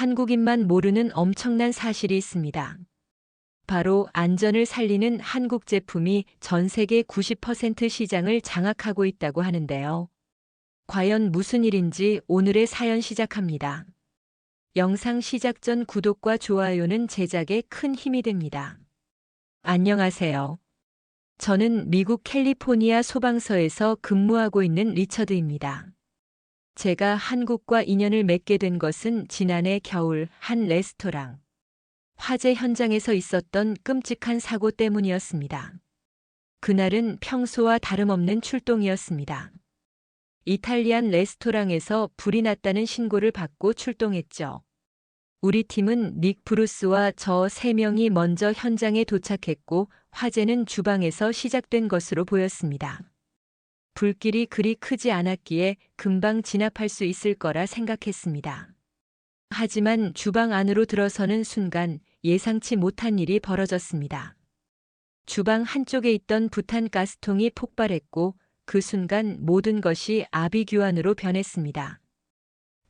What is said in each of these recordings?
한국인만 모르는 엄청난 사실이 있습니다. 바로 안전을 살리는 한국 제품이 전 세계 90% 시장을 장악하고 있다고 하는데요. 과연 무슨 일인지 오늘의 사연 시작합니다. 영상 시작 전 구독과 좋아요는 제작에 큰 힘이 됩니다. 안녕하세요. 저는 미국 캘리포니아 소방서에서 근무하고 있는 리처드입니다. 제가 한국과 인연을 맺게 된 것은 지난해 겨울 한 레스토랑 화재 현장에서 있었던 끔찍한 사고 때문이었습니다. 그날은 평소와 다름없는 출동이었습니다. 이탈리안 레스토랑에서 불이 났다는 신고를 받고 출동했죠. 우리 팀은 닉 브루스와 저 3명이 먼저 현장에 도착했고 화재는 주방에서 시작된 것으로 보였습니다. 불길이 그리 크지 않았기에 금방 진압할 수 있을 거라 생각했습니다. 하지만 주방 안으로 들어서는 순간 예상치 못한 일이 벌어졌습니다. 주방 한쪽에 있던 부탄 가스통이 폭발했고 그 순간 모든 것이 아비규환으로 변했습니다.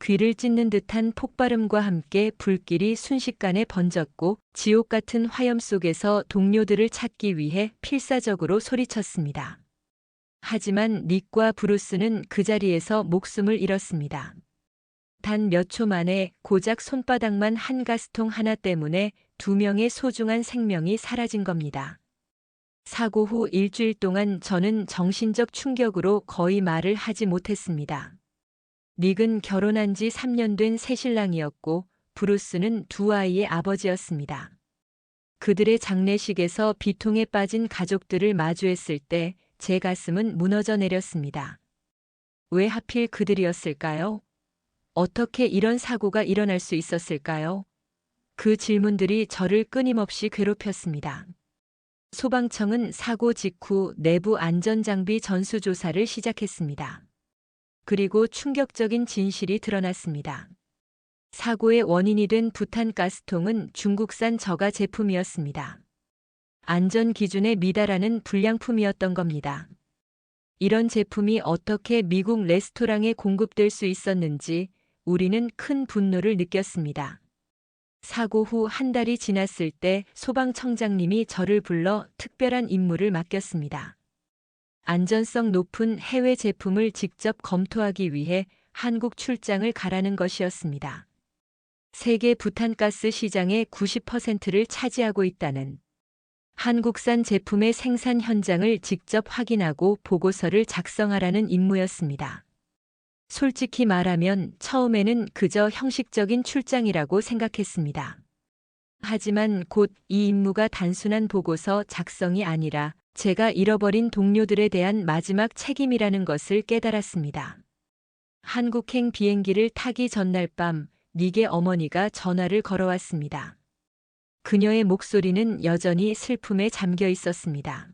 귀를 찢는 듯한 폭발음과 함께 불길이 순식간에 번졌고 지옥 같은 화염 속에서 동료들을 찾기 위해 필사적으로 소리쳤습니다. 하지만 닉과 브루스는 그 자리에서 목숨을 잃었습니다. 단 몇 초 만에 고작 손바닥만 한 가스통 하나 때문에 2명의 소중한 생명이 사라진 겁니다. 사고 후 일주일 동안 저는 정신적 충격으로 거의 말을 하지 못했습니다. 닉은 결혼한 지 3년 된 새신랑이었고 브루스는 2아이의 아버지였습니다. 그들의 장례식에서 비통에 빠진 가족들을 마주했을 때 제 가슴은 무너져 내렸습니다. 왜 하필 그들이었을까요? 어떻게 이런 사고가 일어날 수 있었을까요? 그 질문들이 저를 끊임없이 괴롭혔습니다. 소방청은 사고 직후 내부 안전장비 전수조사를 시작했습니다. 그리고 충격적인 진실이 드러났습니다. 사고의 원인이 된 부탄 가스통은 중국산 저가 제품이었습니다. 안전 기준에 미달하는 불량품이었던 겁니다. 이런 제품이 어떻게 미국 레스토랑에 공급될 수 있었는지 우리는 큰 분노를 느꼈습니다. 사고 후 한 달이 지났을 때 소방청장님이 저를 불러 특별한 임무를 맡겼습니다. 안전성 높은 해외 제품을 직접 검토하기 위해 한국 출장을 가라는 것이었습니다. 세계 부탄가스 시장의 90%를 차지하고 있다는 한국산 제품의 생산 현장을 직접 확인하고 보고서를 작성하라는 임무였습니다. 솔직히 말하면 처음에는 그저 형식적인 출장이라고 생각했습니다. 하지만 곧 이 임무가 단순한 보고서 작성이 아니라 제가 잃어버린 동료들에 대한 마지막 책임이라는 것을 깨달았습니다. 한국행 비행기를 타기 전날 밤 닉의 어머니가 전화를 걸어왔습니다. 그녀의 목소리는 여전히 슬픔에 잠겨 있었습니다.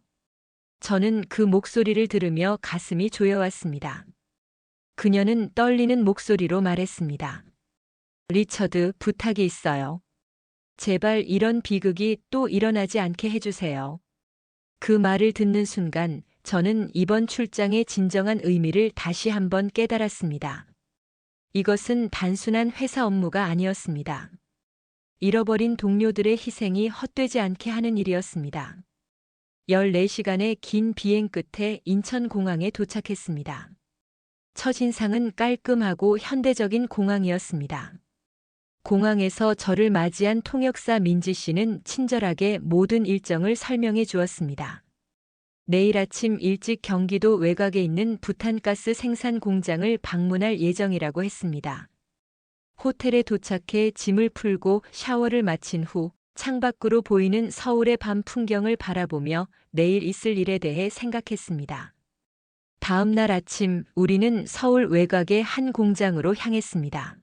저는 그 목소리를 들으며 가슴이 조여왔습니다. 그녀는 떨리는 목소리로 말했습니다. 리처드, 부탁이 있어요. 제발 이런 비극이 또 일어나지 않게 해주세요. 그 말을 듣는 순간 저는 이번 출장의 진정한 의미를 다시 한번 깨달았습니다. 이것은 단순한 회사 업무가 아니었습니다. 잃어버린 동료들의 희생이 헛되지 않게 하는 일이었습니다. 14시간의 긴 비행 끝에 인천공항에 도착했습니다. 첫인상은 깔끔하고 현대적인 공항이었습니다. 공항에서 저를 맞이한 통역사 민지 씨는 친절하게 모든 일정을 설명해 주었습니다. 내일 아침 일찍 경기도 외곽에 있는 부탄가스 생산 공장을 방문할 예정이라고 했습니다. 호텔에 도착해 짐을 풀고 샤워를 마친 후 창밖으로 보이는 서울의 밤 풍경을 바라보며 내일 있을 일에 대해 생각했습니다. 다음 날 아침 우리는 서울 외곽의 한 공장으로 향했습니다.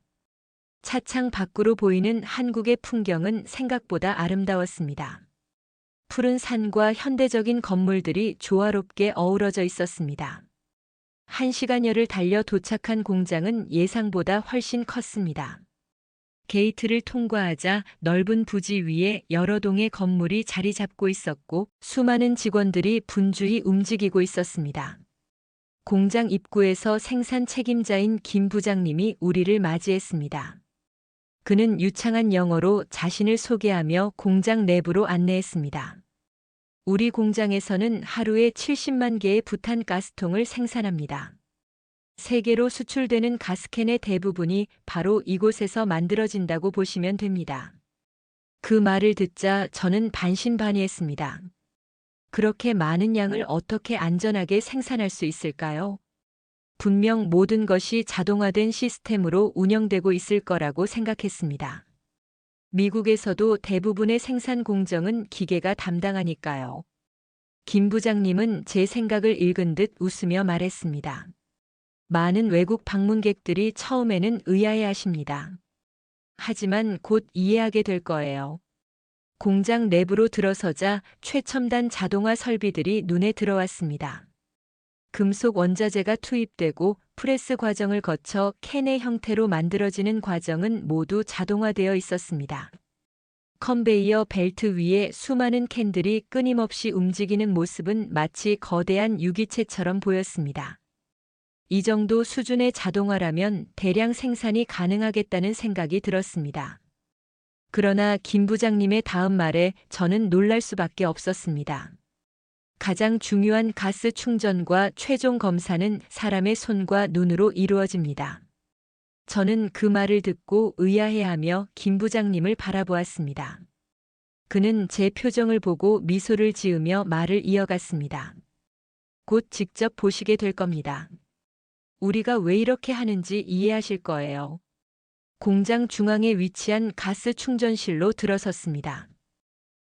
차창 밖으로 보이는 한국의 풍경은 생각보다 아름다웠습니다. 푸른 산과 현대적인 건물들이 조화롭게 어우러져 있었습니다. 1시간여를 달려 도착한 공장은 예상보다 훨씬 컸습니다. 게이트를 통과하자 넓은 부지 위에 여러 동의 건물이 자리 잡고 있었고 수많은 직원들이 분주히 움직이고 있었습니다. 공장 입구에서 생산 책임자인 김 부장님이 우리를 맞이했습니다. 그는 유창한 영어로 자신을 소개하며 공장 내부로 안내했습니다. 우리 공장에서는 하루에 70만 개의 부탄 가스통을 생산합니다. 세계로 수출되는 가스캔의 대부분이 바로 이곳에서 만들어진다고 보시면 됩니다. 그 말을 듣자 저는 반신반의했습니다. 그렇게 많은 양을 어떻게 안전하게 생산할 수 있을까요? 분명 모든 것이 자동화된 시스템으로 운영되고 있을 거라고 생각했습니다. 미국에서도 대부분의 생산 공정은 기계가 담당하니까요. 김 부장님은 제 생각을 읽은 듯 웃으며 말했습니다. 많은 외국 방문객들이 처음에는 의아해하십니다. 하지만 곧 이해하게 될 거예요. 공장 내부로 들어서자 최첨단 자동화 설비들이 눈에 들어왔습니다. 금속 원자재가 투입되고 프레스 과정을 거쳐 캔의 형태로 만들어지는 과정은 모두 자동화되어 있었습니다. 컨베이어 벨트 위에 수많은 캔들이 끊임없이 움직이는 모습은 마치 거대한 유기체처럼 보였습니다. 이 정도 수준의 자동화라면 대량 생산이 가능하겠다는 생각이 들었습니다. 그러나 김 부장님의 다음 말에 저는 놀랄 수밖에 없었습니다. 가장 중요한 가스 충전과 최종 검사는 사람의 손과 눈으로 이루어집니다. 저는 그 말을 듣고 의아해하며 김 부장님을 바라보았습니다. 그는 제 표정을 보고 미소를 지으며 말을 이어갔습니다. 곧 직접 보시게 될 겁니다. 우리가 왜 이렇게 하는지 이해하실 거예요. 공장 중앙에 위치한 가스 충전실로 들어섰습니다.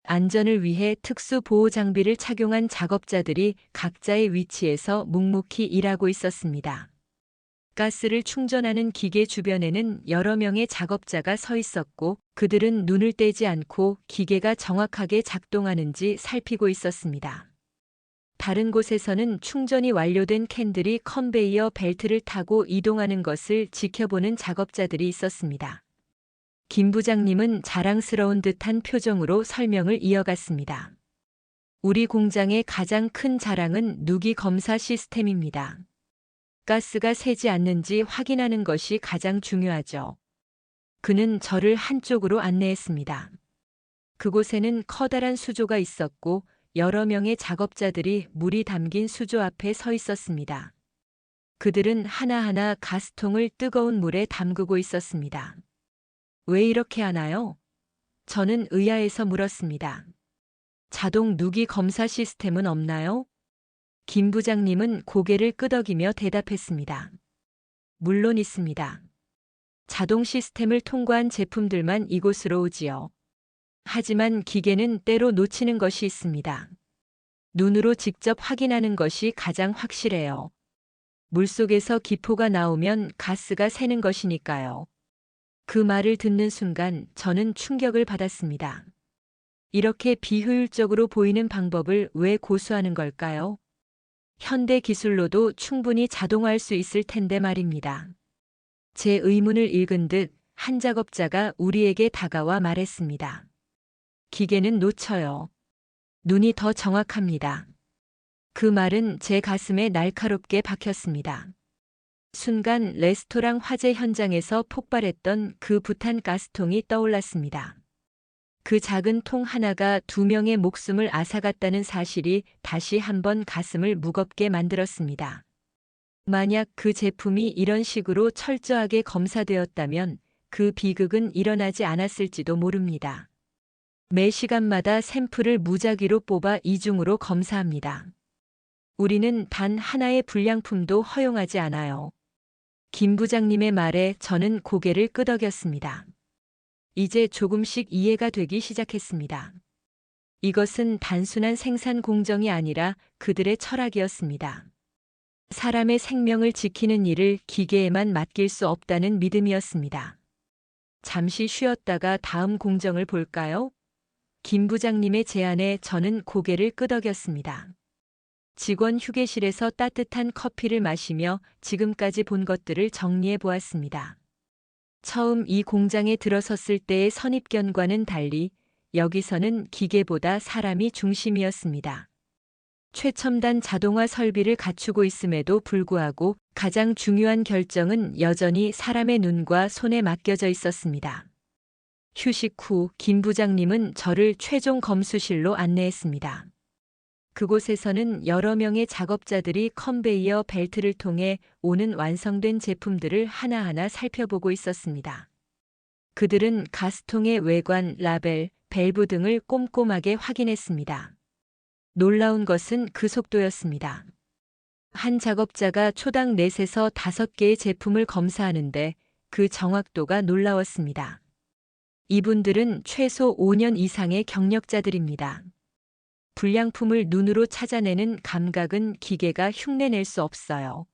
안전을 위해 특수 보호 장비를 착용한 작업자들이 각자의 위치에서 묵묵히 일하고 있었습니다. 가스를 충전하는 기계 주변에는 여러 명의 작업자가 서 있었고 그들은 눈을 떼지 않고 기계가 정확하게 작동하는지 살피고 있었습니다. 다른 곳에서는 충전이 완료된 캔들이 컨베이어 벨트를 타고 이동하는 것을 지켜보는 작업자들이 있었습니다. 김 부장님은 자랑스러운 듯한 표정으로 설명을 이어갔습니다. 우리 공장의 가장 큰 자랑은 누기 검사 시스템입니다. 가스가 새지 않는지 확인하는 것이 가장 중요하죠. 그는 저를 한쪽으로 안내했습니다. 그곳에는 커다란 수조가 있었고 여러 명의 작업자들이 물이 담긴 수조 앞에 서 있었습니다. 그들은 하나하나 가스통을 뜨거운 물에 담그고 있었습니다. 왜 이렇게 하나요? 저는 의아해서 물었습니다. 자동 누기 검사 시스템은 없나요? 김 부장님은 고개를 끄덕이며 대답했습니다. 물론 있습니다. 자동 시스템을 통과한 제품들만 이곳으로 오지요. 하지만 기계는 때로 놓치는 것이 있습니다. 눈으로 직접 확인하는 것이 가장 확실해요. 물속에서 기포가 나오면 가스가 새는 것이니까요. 그 말을 듣는 순간 저는 충격을 받았습니다. 이렇게 비효율적으로 보이는 방법을 왜 고수하는 걸까요? 현대 기술로도 충분히 자동화할 수 있을 텐데 말입니다. 제 의문을 읽은 듯 한 작업자가 우리에게 다가와 말했습니다. 기계는 놓쳐요. 눈이 더 정확합니다. 그 말은 제 가슴에 날카롭게 박혔습니다. 순간 레스토랑 화재 현장에서 폭발했던 그 부탄 가스통이 떠올랐습니다. 그 작은 통 하나가 2명의 목숨을 앗아갔다는 사실이 다시 한번 가슴을 무겁게 만들었습니다. 만약 그 제품이 이런 식으로 철저하게 검사되었다면 그 비극은 일어나지 않았을지도 모릅니다. 매 시간마다 샘플을 무작위로 뽑아 이중으로 검사합니다. 우리는 단 하나의 불량품도 허용하지 않아요. 김 부장님의 말에 저는 고개를 끄덕였습니다. 이제 조금씩 이해가 되기 시작했습니다. 이것은 단순한 생산 공정이 아니라 그들의 철학이었습니다. 사람의 생명을 지키는 일을 기계에만 맡길 수 없다는 믿음이었습니다. 잠시 쉬었다가 다음 공정을 볼까요? 김 부장님의 제안에 저는 고개를 끄덕였습니다. 직원 휴게실에서 따뜻한 커피를 마시며 지금까지 본 것들을 정리해 보았습니다. 처음 이 공장에 들어섰을 때의 선입견과는 달리 여기서는 기계보다 사람이 중심이었습니다. 최첨단 자동화 설비를 갖추고 있음에도 불구하고 가장 중요한 결정은 여전히 사람의 눈과 손에 맡겨져 있었습니다. 휴식 후 김 부장님은 저를 최종 검수실로 안내했습니다. 그곳에서는 여러 명의 작업자들이 컨베이어 벨트를 통해 오는 완성된 제품들을 하나하나 살펴보고 있었습니다. 그들은 가스통의 외관, 라벨, 밸브 등을 꼼꼼하게 확인했습니다. 놀라운 것은 그 속도였습니다. 한 작업자가 초당 4에서 5개의 제품을 검사하는데 그 정확도가 놀라웠습니다. 이분들은 최소 5년 이상의 경력자들입니다. 불량품을 눈으로 찾아내는 감각은 기계가 흉내낼 수 없어요.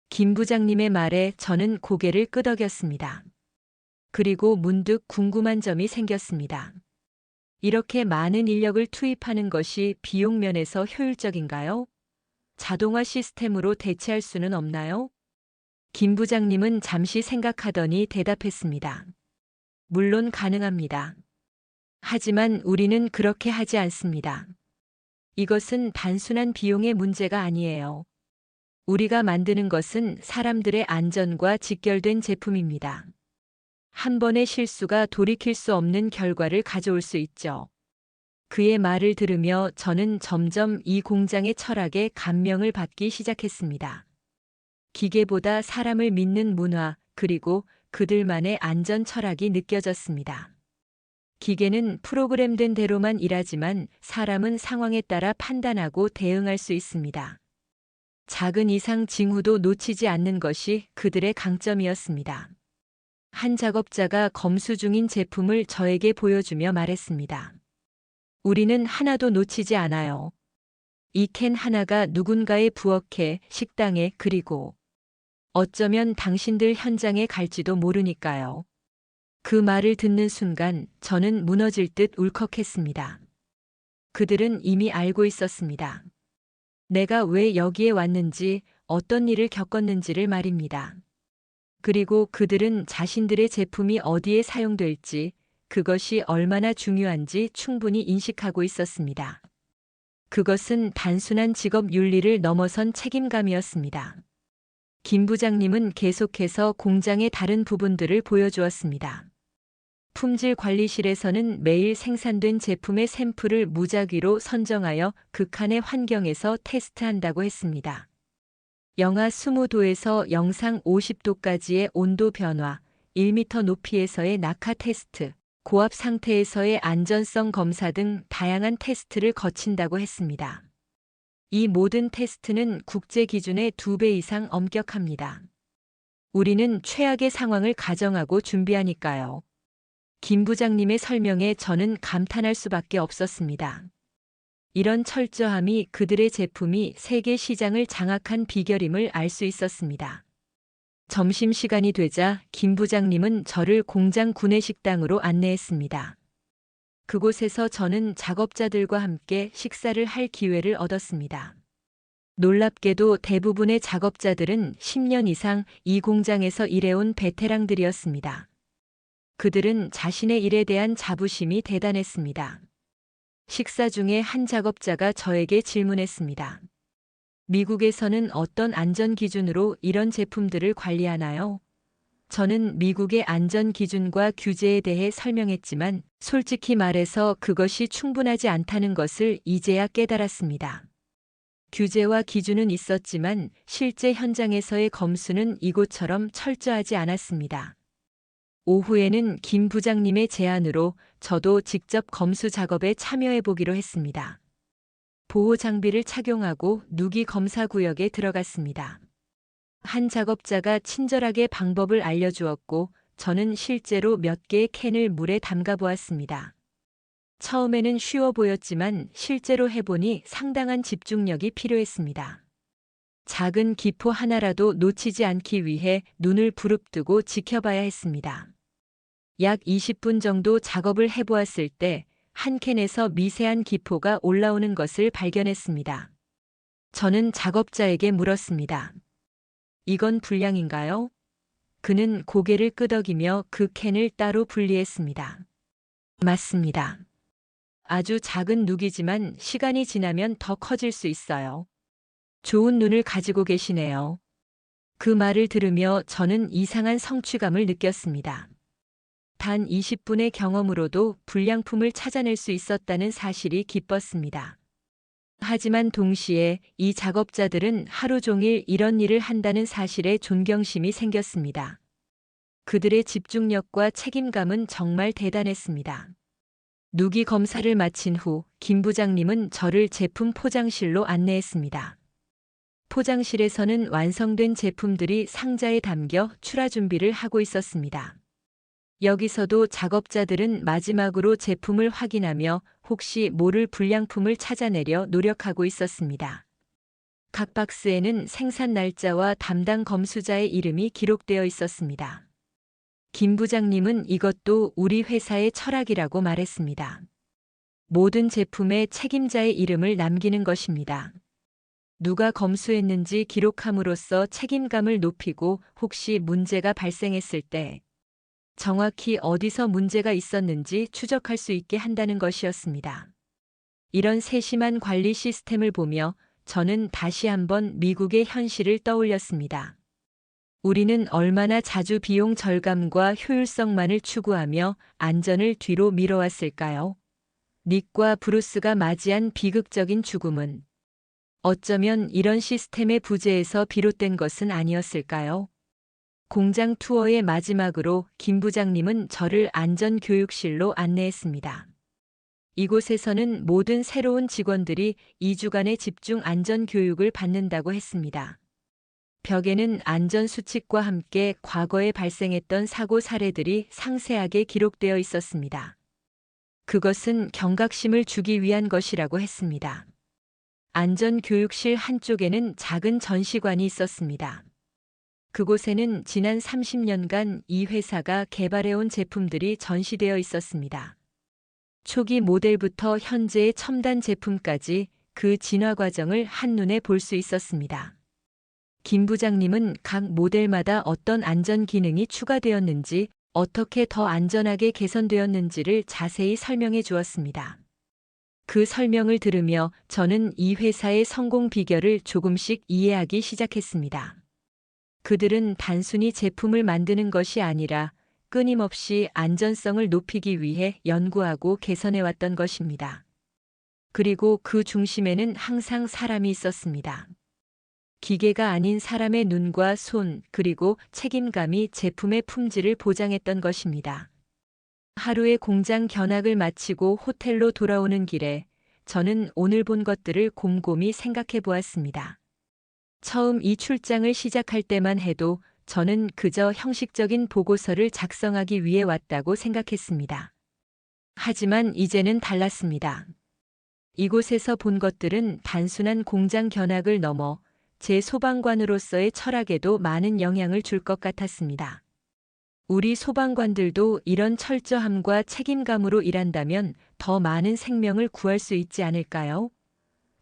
김 부장님의 말에 저는 고개를 끄덕였습니다. 그리고 문득 궁금한 점이 생겼습니다. 이렇게 많은 인력을 투입하는 것이 비용 면에서 효율적인가요? 자동화 시스템으로 대체할 수는 없나요? 김 부장님은 잠시 생각하더니 대답했습니다. 물론 가능합니다. 하지만 우리는 그렇게 하지 않습니다. 이것은 단순한 비용의 문제가 아니에요. 우리가 만드는 것은 사람들의 안전과 직결된 제품입니다. 한 번의 실수가 돌이킬 수 없는 결과를 가져올 수 있죠. 그의 말을 들으며 저는 점점 이 공장의 철학에 감명을 받기 시작했습니다. 기계보다 사람을 믿는 문화, 그리고 그들만의 안전 철학이 느껴졌습니다. 기계는 프로그램된 대로만 일하지만 사람은 상황에 따라 판단하고 대응할 수 있습니다. 작은 이상 징후도 놓치지 않는 것이 그들의 강점이었습니다. 한 작업자가 검수 중인 제품을 저에게 보여주며 말했습니다. 우리는 하나도 놓치지 않아요. 이 캔 하나가 누군가의 부엌에, 식당에, 그리고 어쩌면 당신들 현장에 갈지도 모르니까요. 그 말을 듣는 순간 저는 무너질 듯 울컥했습니다. 그들은 이미 알고 있었습니다. 내가 왜 여기에 왔는지, 어떤 일을 겪었는지를 말입니다. 그리고 그들은 자신들의 제품이 어디에 사용될지, 그것이 얼마나 중요한지 충분히 인식하고 있었습니다. 그것은 단순한 직업 윤리를 넘어선 책임감이었습니다. 김 부장님은 계속해서 공장의 다른 부분들을 보여주었습니다. 품질 관리실에서는 매일 생산된 제품의 샘플을 무작위로 선정하여 극한의 환경에서 테스트한다고 했습니다. 영하 20도에서 영상 50도까지의 온도 변화, 1m 높이에서의 낙하 테스트, 고압 상태에서의 안전성 검사 등 다양한 테스트를 거친다고 했습니다. 이 모든 테스트는 국제 기준의 2배 이상 엄격합니다. 우리는 최악의 상황을 가정하고 준비하니까요. 김 부장님의 설명에 저는 감탄할 수밖에 없었습니다. 이런 철저함이 그들의 제품이 세계 시장을 장악한 비결임을 알 수 있었습니다. 점심시간이 되자 김 부장님은 저를 공장 구내식당으로 안내했습니다. 그곳에서 저는 작업자들과 함께 식사를 할 기회를 얻었습니다. 놀랍게도 대부분의 작업자들은 10년 이상 이 공장에서 일해온 베테랑들이었습니다. 그들은 자신의 일에 대한 자부심이 대단했습니다. 식사 중에 한 작업자가 저에게 질문했습니다. 미국에서는 어떤 안전 기준으로 이런 제품들을 관리하나요? 저는 미국의 안전 기준과 규제에 대해 설명했지만 솔직히 말해서 그것이 충분하지 않다는 것을 이제야 깨달았습니다. 규제와 기준은 있었지만 실제 현장에서의 검수는 이곳처럼 철저하지 않았습니다. 오후에는 김 부장님의 제안으로 저도 직접 검수 작업에 참여해 보기로 했습니다. 보호 장비를 착용하고 누기 검사 구역에 들어갔습니다. 한 작업자가 친절하게 방법을 알려주었고 저는 실제로 몇 개의 캔을 물에 담가 보았습니다. 처음에는 쉬워 보였지만 실제로 해보니 상당한 집중력이 필요했습니다. 작은 기포 하나라도 놓치지 않기 위해 눈을 부릅뜨고 지켜봐야 했습니다. 약 20분 정도 작업을 해보았을 때 한 캔에서 미세한 기포가 올라오는 것을 발견했습니다. 저는 작업자에게 물었습니다. 이건 불량인가요? 그는 고개를 끄덕이며 그 캔을 따로 분리했습니다. 맞습니다. 아주 작은 누기지만 시간이 지나면 더 커질 수 있어요. 좋은 눈을 가지고 계시네요. 그 말을 들으며 저는 이상한 성취감을 느꼈습니다. 단 20분의 경험으로도 불량품을 찾아낼 수 있었다는 사실이 기뻤습니다. 하지만 동시에 이 작업자들은 하루 종일 이런 일을 한다는 사실에 존경심이 생겼습니다. 그들의 집중력과 책임감은 정말 대단했습니다. 누기 검사를 마친 후 김 부장님은 저를 제품 포장실로 안내했습니다. 포장실에서는 완성된 제품들이 상자에 담겨 출하 준비를 하고 있었습니다. 여기서도 작업자들은 마지막으로 제품을 확인하며 혹시 모를 불량품을 찾아내려 노력하고 있었습니다. 각 박스에는 생산 날짜와 담당 검수자의 이름이 기록되어 있었습니다. 김 부장님은 이것도 우리 회사의 철학이라고 말했습니다. 모든 제품에 책임자의 이름을 남기는 것입니다. 누가 검수했는지 기록함으로써 책임감을 높이고 혹시 문제가 발생했을 때 정확히 어디서 문제가 있었는지 추적할 수 있게 한다는 것이었습니다. 이런 세심한 관리 시스템을 보며 저는 다시 한번 미국의 현실을 떠올렸습니다. 우리는 얼마나 자주 비용 절감과 효율성만을 추구하며 안전을 뒤로 미뤄왔을까요? 닉과 브루스가 맞이한 비극적인 죽음은 어쩌면 이런 시스템의 부재에서 비롯된 것은 아니었을까요? 공장 투어의 마지막으로 김 부장님은 저를 안전교육실로 안내했습니다. 이곳에서는 모든 새로운 직원들이 2주간의 집중 안전교육을 받는다고 했습니다. 벽에는 안전수칙과 함께 과거에 발생했던 사고 사례들이 상세하게 기록되어 있었습니다. 그것은 경각심을 주기 위한 것이라고 했습니다. 안전교육실 한쪽에는 작은 전시관이 있었습니다. 그곳에는 지난 30년간 이 회사가 개발해온 제품들이 전시되어 있었습니다. 초기 모델부터 현재의 첨단 제품까지 그 진화 과정을 한눈에 볼 수 있었습니다. 김 부장님은 각 모델마다 어떤 안전 기능이 추가되었는지, 어떻게 더 안전하게 개선되었는지를 자세히 설명해 주었습니다. 그 설명을 들으며 저는 이 회사의 성공 비결을 조금씩 이해하기 시작했습니다. 그들은 단순히 제품을 만드는 것이 아니라 끊임없이 안전성을 높이기 위해 연구하고 개선해왔던 것입니다. 그리고 그 중심에는 항상 사람이 있었습니다. 기계가 아닌 사람의 눈과 손, 그리고 책임감이 제품의 품질을 보장했던 것입니다. 하루의 공장 견학을 마치고 호텔로 돌아오는 길에 저는 오늘 본 것들을 곰곰이 생각해 보았습니다. 처음 이 출장을 시작할 때만 해도 저는 그저 형식적인 보고서를 작성하기 위해 왔다고 생각했습니다. 하지만 이제는 달랐습니다. 이곳에서 본 것들은 단순한 공장 견학을 넘어 제 소방관으로서의 철학에도 많은 영향을 줄 것 같았습니다. 우리 소방관들도 이런 철저함과 책임감으로 일한다면 더 많은 생명을 구할 수 있지 않을까요?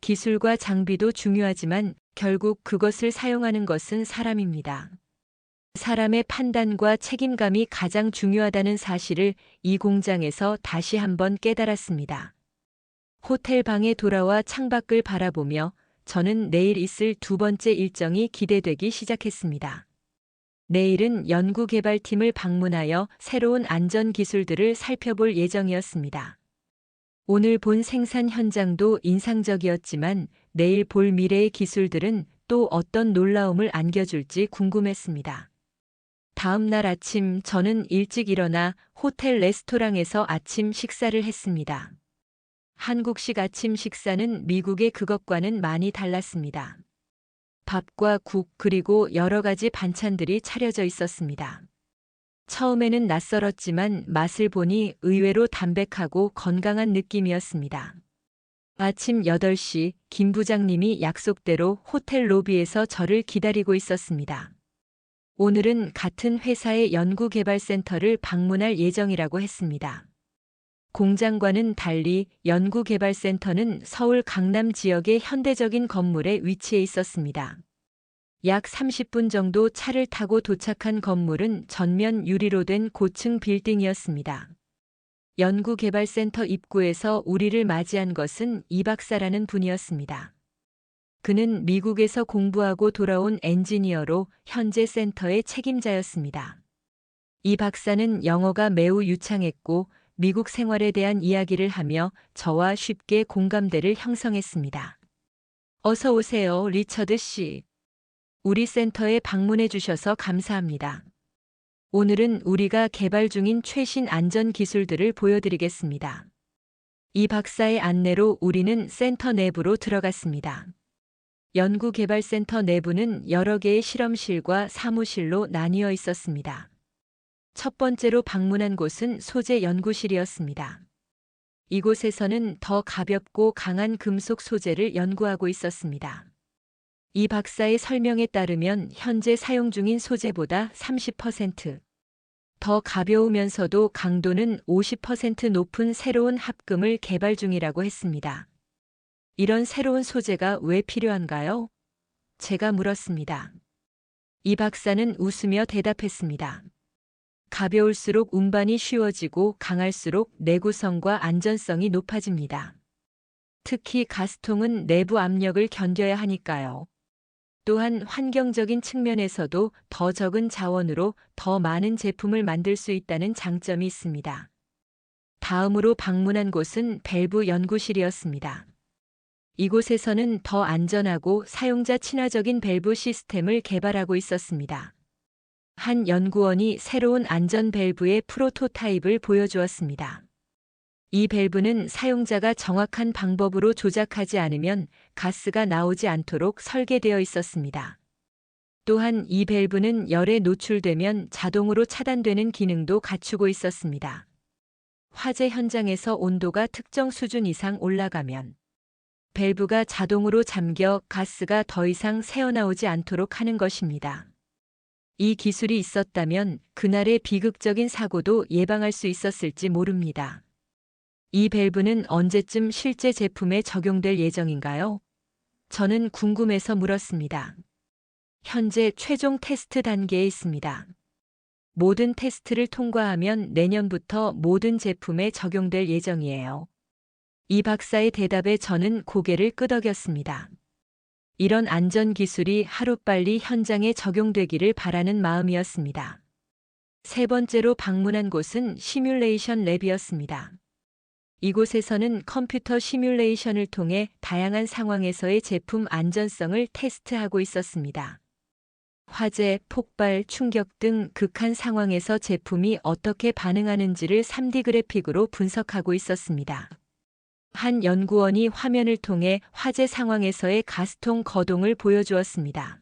기술과 장비도 중요하지만 결국 그것을 사용하는 것은 사람입니다. 사람의 판단과 책임감이 가장 중요하다는 사실을 이 공장에서 다시 한번 깨달았습니다. 호텔 방에 돌아와 창밖을 바라보며 저는 내일 있을 두 번째 일정이 기대되기 시작했습니다. 내일은 연구개발팀을 방문하여 새로운 안전 기술들을 살펴볼 예정이었습니다. 오늘 본 생산 현장도 인상적이었지만 내일 볼 미래의 기술들은 또 어떤 놀라움을 안겨줄지 궁금했습니다. 다음 날 아침 저는 일찍 일어나 호텔 레스토랑에서 아침 식사를 했습니다. 한국식 아침 식사는 미국의 그것과는 많이 달랐습니다. 밥과 국 그리고 여러 가지 반찬들이 차려져 있었습니다. 처음에는 낯설었지만 맛을 보니 의외로 담백하고 건강한 느낌이었습니다. 아침 8시 김 부장님이 약속대로 호텔 로비에서 저를 기다리고 있었습니다. 오늘은 같은 회사의 연구개발센터를 방문할 예정이라고 했습니다. 공장과는 달리 연구개발센터는 서울 강남 지역의 현대적인 건물에 위치해 있었습니다. 약 30분 정도 차를 타고 도착한 건물은 전면 유리로 된 고층 빌딩이었습니다. 연구개발센터 입구에서 우리를 맞이한 것은 이 박사라는 분이었습니다. 그는 미국에서 공부하고 돌아온 엔지니어로 현재 센터의 책임자였습니다. 이 박사는 영어가 매우 유창했고 미국 생활에 대한 이야기를 하며 저와 쉽게 공감대를 형성했습니다. 어서 오세요, 리처드 씨. 우리 센터에 방문해 주셔서 감사합니다. 오늘은 우리가 개발 중인 최신 안전 기술들을 보여드리겠습니다. 이 박사의 안내로 우리는 센터 내부로 들어갔습니다. 연구개발센터 내부는 여러 개의 실험실과 사무실로 나뉘어 있었습니다. 첫 번째로 방문한 곳은 소재 연구실이었습니다. 이곳에서는 더 가볍고 강한 금속 소재를 연구하고 있었습니다. 이 박사의 설명에 따르면 현재 사용 중인 소재보다 30%더 가벼우면서도 강도는 50% 높은 새로운 합금을 개발 중이라고 했습니다. 이런 새로운 소재가 왜 필요한가요? 제가 물었습니다. 이 박사는 웃으며 대답했습니다. 가벼울수록 운반이 쉬워지고 강할수록 내구성과 안전성이 높아집니다. 특히 가스통은 내부 압력을 견뎌야 하니까요. 또한 환경적인 측면에서도 더 적은 자원으로 더 많은 제품을 만들 수 있다는 장점이 있습니다. 다음으로 방문한 곳은 밸브 연구실이었습니다. 이곳에서는 더 안전하고 사용자 친화적인 밸브 시스템을 개발하고 있었습니다. 한 연구원이 새로운 안전 밸브의 프로토타입을 보여주었습니다. 이 밸브는 사용자가 정확한 방법으로 조작하지 않으면 가스가 나오지 않도록 설계되어 있었습니다. 또한 이 밸브는 열에 노출되면 자동으로 차단되는 기능도 갖추고 있었습니다. 화재 현장에서 온도가 특정 수준 이상 올라가면 밸브가 자동으로 잠겨 가스가 더 이상 새어나오지 않도록 하는 것입니다. 이 기술이 있었다면 그날의 비극적인 사고도 예방할 수 있었을지 모릅니다. 이 밸브는 언제쯤 실제 제품에 적용될 예정인가요? 저는 궁금해서 물었습니다. 현재 최종 테스트 단계에 있습니다. 모든 테스트를 통과하면 내년부터 모든 제품에 적용될 예정이에요. 이 박사의 대답에 저는 고개를 끄덕였습니다. 이런 안전 기술이 하루빨리 현장에 적용되기를 바라는 마음이었습니다. 세 번째로 방문한 곳은 시뮬레이션 랩이었습니다. 이곳에서는 컴퓨터 시뮬레이션을 통해 다양한 상황에서의 제품 안전성을 테스트하고 있었습니다. 화재, 폭발, 충격 등 극한 상황에서 제품이 어떻게 반응하는지를 3D 그래픽으로 분석하고 있었습니다. 한 연구원이 화면을 통해 화재 상황에서의 가스통 거동을 보여주었습니다.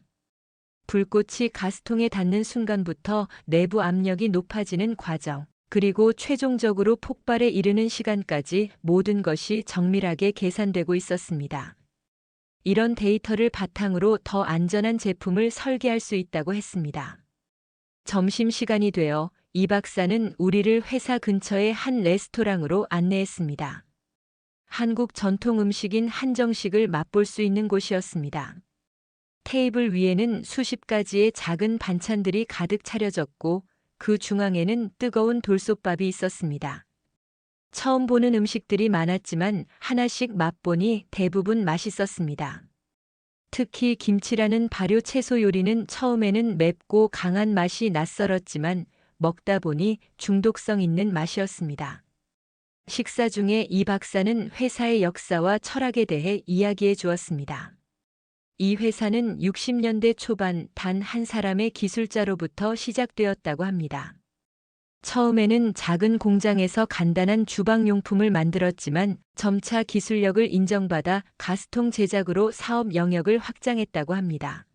불꽃이 가스통에 닿는 순간부터 내부 압력이 높아지는 과정, 그리고 최종적으로 폭발에 이르는 시간까지 모든 것이 정밀하게 계산되고 있었습니다. 이런 데이터를 바탕으로 더 안전한 제품을 설계할 수 있다고 했습니다. 점심시간이 되어 이 박사는 우리를 회사 근처의 한 레스토랑으로 안내했습니다. 한국 전통 음식인 한정식을 맛볼 수 있는 곳이었습니다. 테이블 위에는 수십 가지의 작은 반찬들이 가득 차려졌고 그 중앙에는 뜨거운 돌솥밥이 있었습니다. 처음 보는 음식들이 많았지만 하나씩 맛보니 대부분 맛있었습니다. 특히 김치라는 발효 채소 요리는 처음에는 맵고 강한 맛이 낯설었지만 먹다 보니 중독성 있는 맛이었습니다. 식사 중에 이 박사는 회사의 역사와 철학에 대해 이야기해 주었습니다. 이 회사는 60년대 초반 단 한 사람의 기술자로부터 시작되었다고 합니다. 처음에는 작은 공장에서 간단한 주방용품을 만들었지만 점차 기술력을 인정받아 가스통 제작으로 사업 영역을 확장했다고 합니다.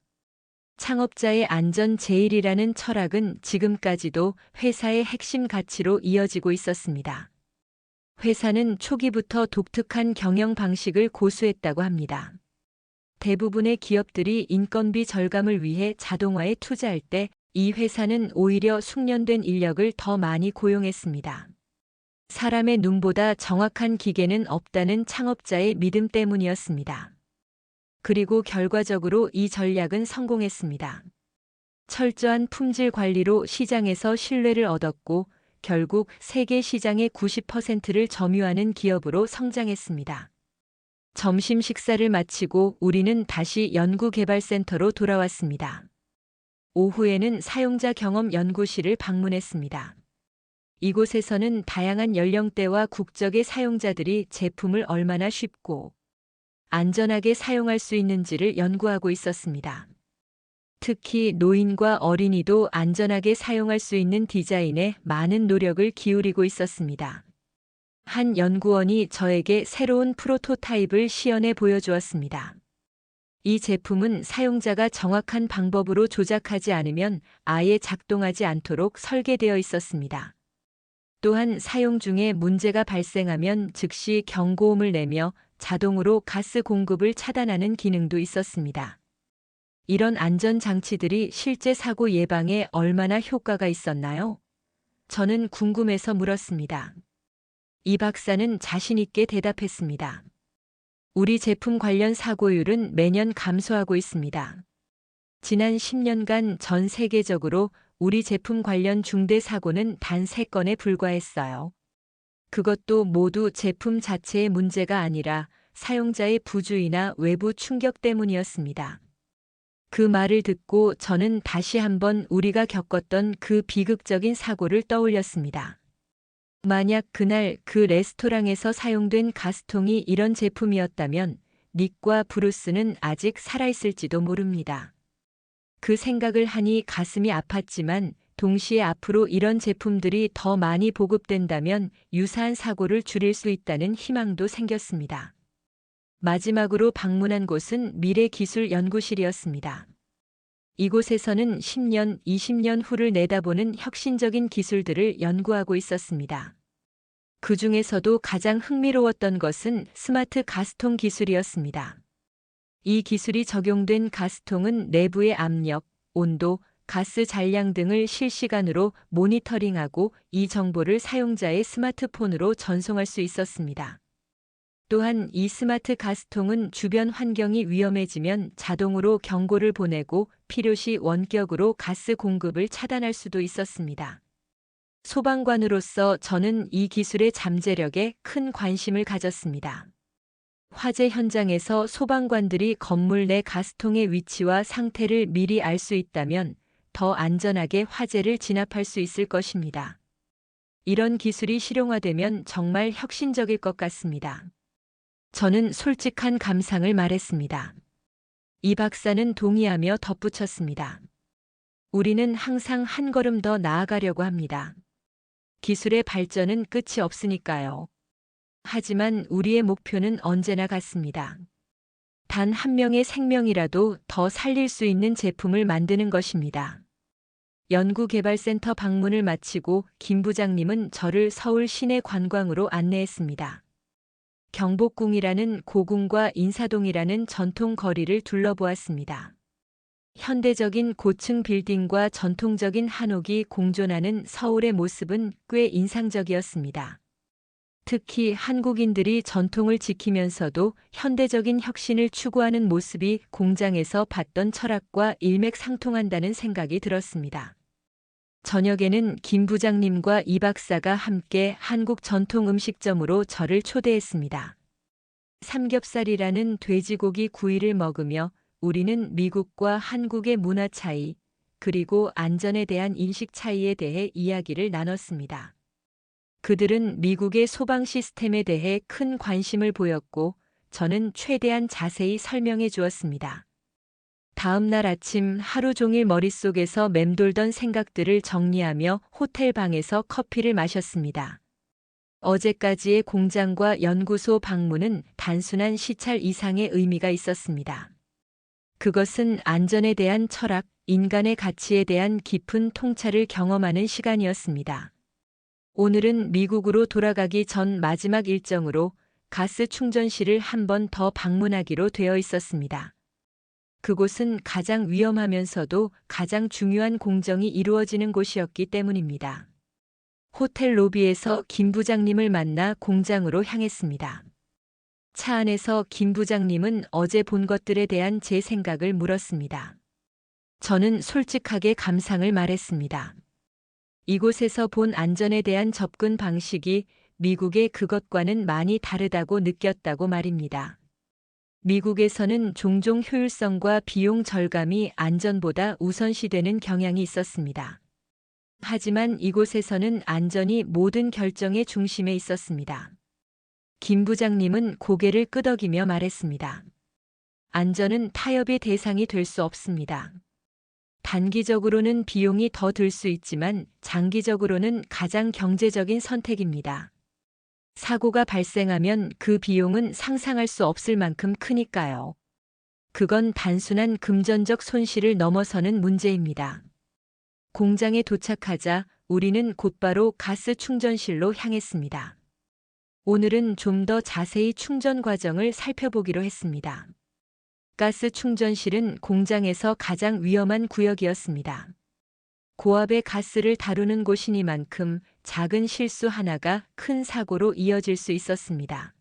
창업자의 안전 제일이라는 철학은 지금까지도 회사의 핵심 가치로 이어지고 있었습니다. 회사는 초기부터 독특한 경영 방식을 고수했다고 합니다. 대부분의 기업들이 인건비 절감을 위해 자동화에 투자할 때 이 회사는 오히려 숙련된 인력을 더 많이 고용했습니다. 사람의 눈보다 정확한 기계는 없다는 창업자의 믿음 때문이었습니다. 그리고 결과적으로 이 전략은 성공했습니다. 철저한 품질 관리로 시장에서 신뢰를 얻었고 결국 세계 시장의 90%를 점유하는 기업으로 성장했습니다. 점심 식사를 마치고 우리는 다시 연구개발센터로 돌아왔습니다. 오후에는 사용자 경험 연구실을 방문했습니다. 이곳에서는 다양한 연령대와 국적의 사용자들이 제품을 얼마나 쉽고 안전하게 사용할 수 있는지를 연구하고 있었습니다. 특히 노인과 어린이도 안전하게 사용할 수 있는 디자인에 많은 노력을 기울이고 있었습니다. 한 연구원이 저에게 새로운 프로토타입을 시연해 보여주었습니다. 이 제품은 사용자가 정확한 방법으로 조작하지 않으면 아예 작동하지 않도록 설계되어 있었습니다. 또한 사용 중에 문제가 발생하면 즉시 경고음을 내며 자동으로 가스 공급을 차단하는 기능도 있었습니다. 이런 안전장치들이 실제 사고 예방에 얼마나 효과가 있었나요? 저는 궁금해서 물었습니다. 이 박사는 자신 있게 대답했습니다. 우리 제품 관련 사고율은 매년 감소하고 있습니다. 지난 10년간 전 세계적으로 우리 제품 관련 중대 사고는 단 3건에 불과했어요. 그것도 모두 제품 자체의 문제가 아니라 사용자의 부주의나 외부 충격 때문이었습니다. 그 말을 듣고 저는 다시 한번 우리가 겪었던 그 비극적인 사고를 떠올렸습니다. 만약 그날 그 레스토랑에서 사용된 가스통이 이런 제품이었다면 닉과 브루스는 아직 살아있을지도 모릅니다. 그 생각을 하니 가슴이 아팠지만 동시에 앞으로 이런 제품들이 더 많이 보급된다면 유사한 사고를 줄일 수 있다는 희망도 생겼습니다. 마지막으로 방문한 곳은 미래기술연구실이었습니다. 이곳에서는 10년, 20년 후를 내다보는 혁신적인 기술들을 연구하고 있었습니다. 그 중에서도 가장 흥미로웠던 것은 스마트 가스통 기술이었습니다. 이 기술이 적용된 가스통은 내부의 압력, 온도, 가스 잔량 등을 실시간으로 모니터링하고 이 정보를 사용자의 스마트폰으로 전송할 수 있었습니다. 또한 이 스마트 가스통은 주변 환경이 위험해지면 자동으로 경고를 보내고 필요시 원격으로 가스 공급을 차단할 수도 있었습니다. 소방관으로서 저는 이 기술의 잠재력에 큰 관심을 가졌습니다. 화재 현장에서 소방관들이 건물 내 가스통의 위치와 상태를 미리 알 수 있다면 더 안전하게 화재를 진압할 수 있을 것입니다. 이런 기술이 실용화되면 정말 혁신적일 것 같습니다. 저는 솔직한 감상을 말했습니다. 이 박사는 동의하며 덧붙였습니다. 우리는 항상 한 걸음 더 나아가려고 합니다. 기술의 발전은 끝이 없으니까요. 하지만 우리의 목표는 언제나 같습니다. 단 한 명의 생명이라도 더 살릴 수 있는 제품을 만드는 것입니다. 연구개발센터 방문을 마치고 김 부장님은 저를 서울 시내 관광으로 안내했습니다. 경복궁이라는 고궁과 인사동이라는 전통 거리를 둘러보았습니다. 현대적인 고층 빌딩과 전통적인 한옥이 공존하는 서울의 모습은 꽤 인상적이었습니다. 특히 한국인들이 전통을 지키면서도 현대적인 혁신을 추구하는 모습이 공장에서 봤던 철학과 일맥상통한다는 생각이 들었습니다. 저녁에는 김 부장님과 이 박사가 함께 한국 전통 음식점으로 저를 초대했습니다. 삼겹살이라는 돼지고기 구이를 먹으며 우리는 미국과 한국의 문화 차이, 그리고 안전에 대한 인식 차이에 대해 이야기를 나눴습니다. 그들은 미국의 소방 시스템에 대해 큰 관심을 보였고 저는 최대한 자세히 설명해 주었습니다. 다음 날 아침 하루 종일 머릿속에서 맴돌던 생각들을 정리하며 호텔 방에서 커피를 마셨습니다. 어제까지의 공장과 연구소 방문은 단순한 시찰 이상의 의미가 있었습니다. 그것은 안전에 대한 철학, 인간의 가치에 대한 깊은 통찰을 경험하는 시간이었습니다. 오늘은 미국으로 돌아가기 전 마지막 일정으로 가스 충전실을 한 번 더 방문하기로 되어 있었습니다. 그곳은 가장 위험하면서도 가장 중요한 공정이 이루어지는 곳이었기 때문입니다. 호텔 로비에서 김 부장님을 만나 공장으로 향했습니다. 차 안에서 김 부장님은 어제 본 것들에 대한 제 생각을 물었습니다. 저는 솔직하게 감상을 말했습니다. 이곳에서 본 안전에 대한 접근 방식이 미국의 그것과는 많이 다르다고 느꼈다고 말입니다. 미국에서는 종종 효율성과 비용 절감이 안전보다 우선시되는 경향이 있었습니다. 하지만 이곳에서는 안전이 모든 결정의 중심에 있었습니다. 김 부장님은 고개를 끄덕이며 말했습니다. 안전은 타협의 대상이 될 수 없습니다. 단기적으로는 비용이 더 들 수 있지만 장기적으로는 가장 경제적인 선택입니다. 사고가 발생하면 그 비용은 상상할 수 없을 만큼 크니까요. 그건 단순한 금전적 손실을 넘어서는 문제입니다. 공장에 도착하자 우리는 곧바로 가스 충전실로 향했습니다. 오늘은 좀 더 자세히 충전 과정을 살펴보기로 했습니다. 가스 충전실은 공장에서 가장 위험한 구역이었습니다. 고압의 가스를 다루는 곳이니만큼 작은 실수 하나가 큰 사고로 이어질 수 있었습니다.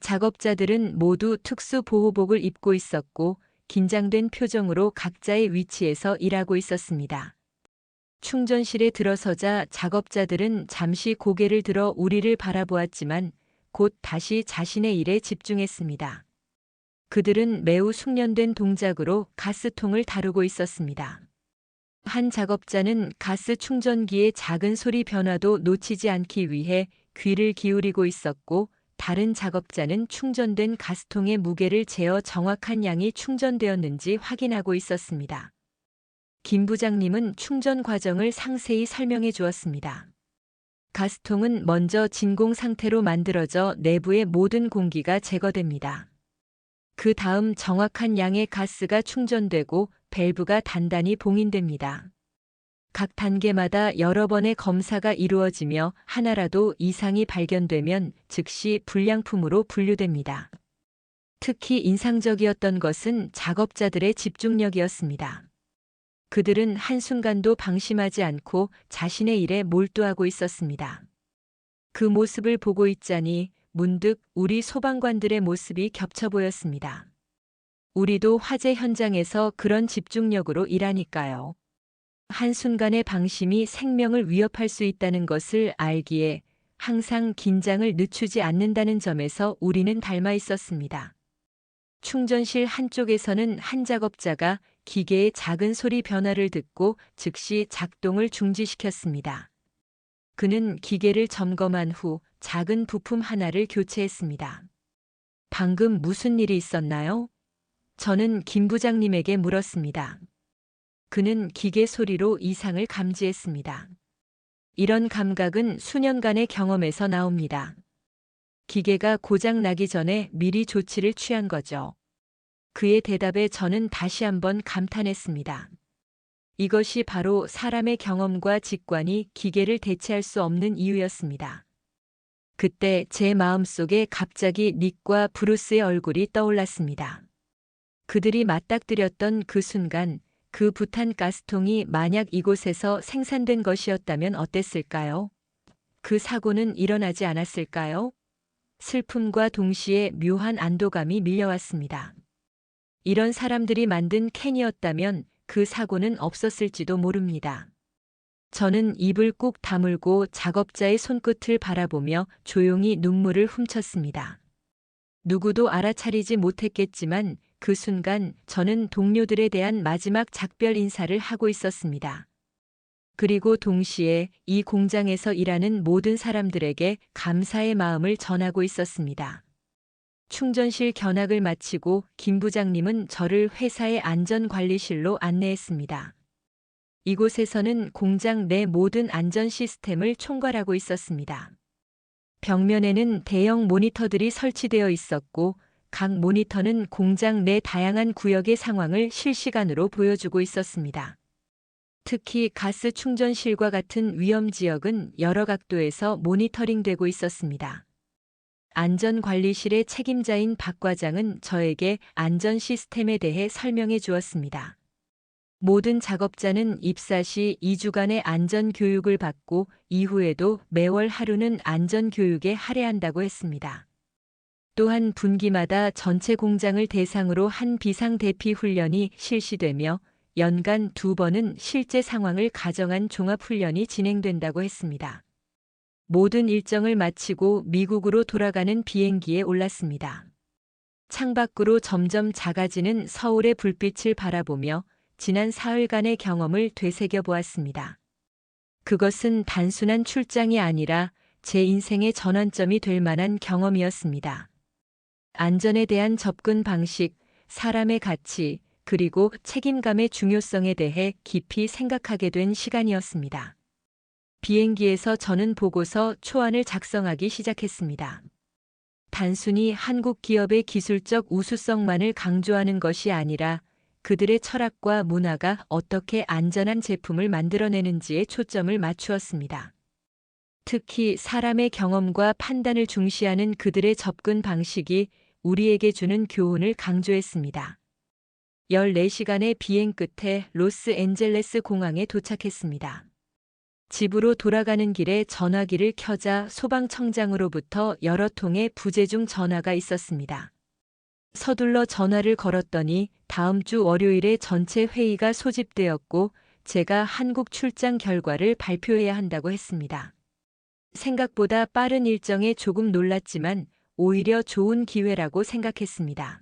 작업자들은 모두 특수 보호복을 입고 있었고 긴장된 표정으로 각자의 위치에서 일하고 있었습니다. 충전실에 들어서자 작업자들은 잠시 고개를 들어 우리를 바라보았지만 곧 다시 자신의 일에 집중했습니다. 그들은 매우 숙련된 동작으로 가스통을 다루고 있었습니다. 한 작업자는 가스 충전기의 작은 소리 변화도 놓치지 않기 위해 귀를 기울이고 있었고, 다른 작업자는 충전된 가스통의 무게를 재어 정확한 양이 충전되었는지 확인하고 있었습니다. 김 부장님은 충전 과정을 상세히 설명해 주었습니다. 가스통은 먼저 진공 상태로 만들어져 내부의 모든 공기가 제거됩니다. 그 다음 정확한 양의 가스가 충전되고 밸브가 단단히 봉인됩니다. 각 단계마다 여러 번의 검사가 이루어지며 하나라도 이상이 발견되면 즉시 불량품으로 분류됩니다. 특히 인상적이었던 것은 작업자들의 집중력이었습니다. 그들은 한순간도 방심하지 않고 자신의 일에 몰두하고 있었습니다. 그 모습을 보고 있자니 문득 우리 소방관들의 모습이 겹쳐 보였습니다. 우리도 화재 현장에서 그런 집중력으로 일하니까요. 한순간의 방심이 생명을 위협할 수 있다는 것을 알기에 항상 긴장을 늦추지 않는다는 점에서 우리는 닮아 있었습니다. 충전실 한쪽에서는 한 작업자가 기계의 작은 소리 변화를 듣고 즉시 작동을 중지시켰습니다. 그는 기계를 점검한 후 작은 부품 하나를 교체했습니다. 방금 무슨 일이 있었나요? 저는 김 부장님에게 물었습니다. 그는 기계 소리로 이상을 감지했습니다. 이런 감각은 수년간의 경험에서 나옵니다. 기계가 고장 나기 전에 미리 조치를 취한 거죠. 그의 대답에 저는 다시 한번 감탄했습니다. 이것이 바로 사람의 경험과 직관이 기계를 대체할 수 없는 이유였습니다. 그때 제 마음속에 갑자기 닉과 브루스의 얼굴이 떠올랐습니다. 그들이 맞닥뜨렸던 그 순간, 그 부탄 가스통이 만약 이곳에서 생산된 것이었다면 어땠을까요? 그 사고는 일어나지 않았을까요? 슬픔과 동시에 묘한 안도감이 밀려왔습니다. 이런 사람들이 만든 캔이었다면 그 사고는 없었을지도 모릅니다. 저는 입을 꾹 다물고 작업자의 손끝을 바라보며 조용히 눈물을 훔쳤습니다. 누구도 알아차리지 못했겠지만 그 순간 저는 동료들에 대한 마지막 작별 인사를 하고 있었습니다. 그리고 동시에 이 공장에서 일하는 모든 사람들에게 감사의 마음을 전하고 있었습니다. 충전실 견학을 마치고 김 부장님은 저를 회사의 안전관리실로 안내했습니다. 이곳에서는 공장 내 모든 안전 시스템을 총괄하고 있었습니다. 벽면에는 대형 모니터들이 설치되어 있었고 각 모니터는 공장 내 다양한 구역의 상황을 실시간으로 보여주고 있었습니다. 특히 가스 충전실과 같은 위험 지역은 여러 각도에서 모니터링되고 있었습니다. 안전관리실의 책임자인 박 과장은 저에게 안전 시스템에 대해 설명해 주었습니다. 모든 작업자는 입사 시 2주간의 안전 교육을 받고 이후에도 매월 하루는 안전 교육에 할애한다고 했습니다. 또한 분기마다 전체 공장을 대상으로 한 비상 대피 훈련이 실시되며 연간 2번은 실제 상황을 가정한 종합훈련이 진행된다고 했습니다. 모든 일정을 마치고 미국으로 돌아가는 비행기에 올랐습니다. 창밖으로 점점 작아지는 서울의 불빛을 바라보며 지난 사흘간의 경험을 되새겨 보았습니다. 그것은 단순한 출장이 아니라 제 인생의 전환점이 될 만한 경험이었습니다. 안전에 대한 접근 방식, 사람의 가치, 그리고 책임감의 중요성에 대해 깊이 생각하게 된 시간이었습니다. 비행기에서 저는 보고서 초안을 작성하기 시작했습니다. 단순히 한국 기업의 기술적 우수성만을 강조하는 것이 아니라 그들의 철학과 문화가 어떻게 안전한 제품을 만들어내는지에 초점을 맞추었습니다. 특히 사람의 경험과 판단을 중시하는 그들의 접근 방식이 우리에게 주는 교훈을 강조했습니다. 14시간의 비행 끝에 로스앤젤레스 공항에 도착했습니다. 집으로 돌아가는 길에 전화기를 켜자 소방청장으로부터 여러 통의 부재중 전화가 있었습니다. 서둘러 전화를 걸었더니 다음 주 월요일에 전체 회의가 소집되었고 제가 한국 출장 결과를 발표해야 한다고 했습니다. 생각보다 빠른 일정에 조금 놀랐지만 오히려 좋은 기회라고 생각했습니다.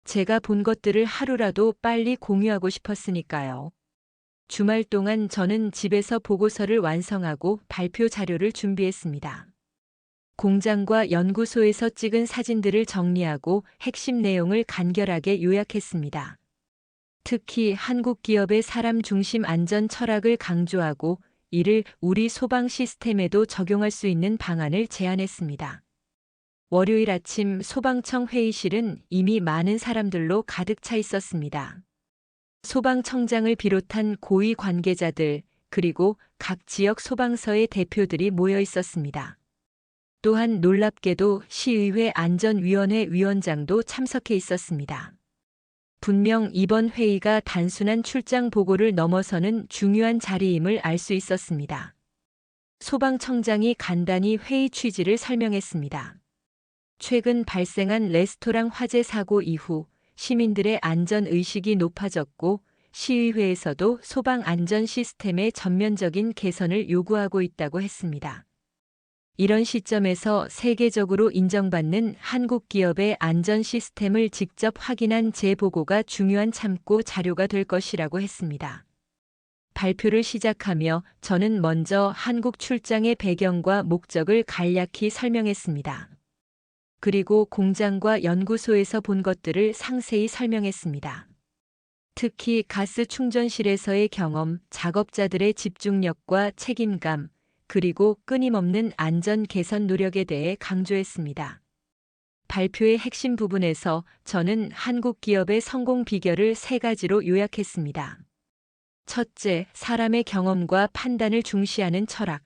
제가 본 것들을 하루라도 빨리 공유하고 싶었으니까요. 주말 동안 저는 집에서 보고서를 완성하고 발표 자료를 준비했습니다. 공장과 연구소에서 찍은 사진들을 정리하고 핵심 내용을 간결하게 요약했습니다. 특히 한국 기업의 사람 중심 안전 철학을 강조하고 이를 우리 소방 시스템에도 적용할 수 있는 방안을 제안했습니다. 월요일 아침 소방청 회의실은 이미 많은 사람들로 가득 차 있었습니다. 소방청장을 비롯한 고위 관계자들, 그리고 각 지역 소방서의 대표들이 모여 있었습니다. 또한 놀랍게도 시의회 안전위원회 위원장도 참석해 있었습니다. 분명 이번 회의가 단순한 출장 보고를 넘어서는 중요한 자리임을 알 수 있었습니다. 소방청장이 간단히 회의 취지를 설명했습니다. 최근 발생한 레스토랑 화재 사고 이후 시민들의 안전의식이 높아졌고 시의회에서도 소방 안전 시스템의 전면적인 개선을 요구하고 있다고 했습니다. 이런 시점에서 세계적으로 인정받는 한국 기업의 안전 시스템을 직접 확인한 제 보고가 중요한 참고 자료가 될 것이라고 했습니다. 발표를 시작하며 저는 먼저 한국 출장의 배경과 목적을 간략히 설명했습니다. 그리고 공장과 연구소에서 본 것들을 상세히 설명했습니다. 특히 가스 충전실에서의 경험, 작업자들의 집중력과 책임감, 그리고 끊임없는 안전 개선 노력에 대해 강조했습니다. 발표의 핵심 부분에서 저는 한국 기업의 성공 비결을 3가지로 요약했습니다. 첫째, 사람의 경험과 판단을 중시하는 철학.